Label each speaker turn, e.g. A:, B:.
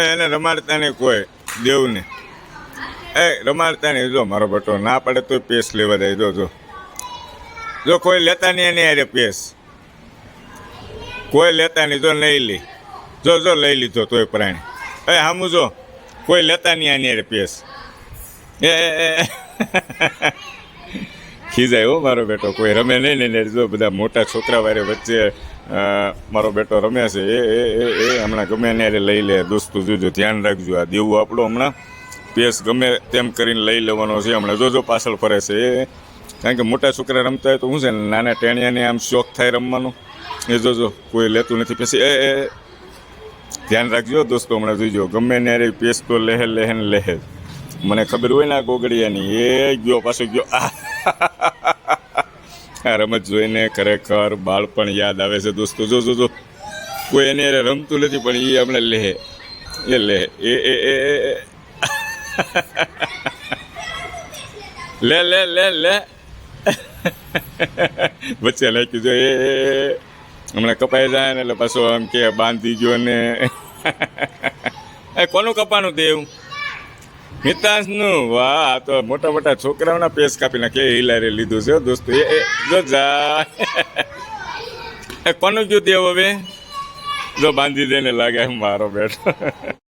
A: એને રમાડતા નહીં કોઈ દેવને. રમાડતા નહીં. જો મારો બેટો ના પડે તો પેસ લેવા દે. જો કોઈ લેતા નહીં એની અરે પેસ કોઈ લેતા નહીં. જો નહીં લે. જો લઈ લીધો તોય પ્રાણી. સામું જો કોઈ લેતા નહીં આની અરે પેસ. ખીજાય હો મારો બેટો. કોઈ રમે નહીં ને જો બધા મોટા છોકરા વારે વચ્ચે મારો બેટો રમે છે. એ હમણાં ગમે ને લઈ લે. દોસ્તો જોજો, ધ્યાન રાખજો. આ દેવું આપણો હમણાં પેસ ગમે તેમ કરીને લઈ લેવાનો છે. હમણાં જોજો પાછળ ફરે છે એ. કારણ કે મોટા છોકરા રમતા હોય તો શું છે ને, નાના ટેણિયાને આમ શોખ થાય રમવાનો. એ જોજો કોઈ લેતું નથી. પછી ધ્યાન રાખજો દોસ્તો. હમણાં જોઈજો ગમે ને અરે પેસ તો લેહે ને લેહે. મને ખબર હોય ને આ ગોગડિયાની. એ ગયો પાછો ગયો. આ રમત જોઈને ખરેખર બાળપણ યાદ આવે છે દોસ્તો. જો કોઈ એને રમતું નથી પણ એ હમણાં લેહે. એ લેહે. લે વચ્ચે નાખ્યું જો. હમણાં કપાઈ જાય ને એટલે પાછો આમ કે બાંધી ગયો ને. કોનું કપાનું દેવું? મિતાંશનું. વાહ, આ તો મોટા મોટા છોકરાઓના પેસ કાપી નાખે. હિલારે લીધું છે દોસ્તો. જો જા. કોનું ગયું દેવ હવે? જો બાંધી દે ને લાગે મારો બેટો.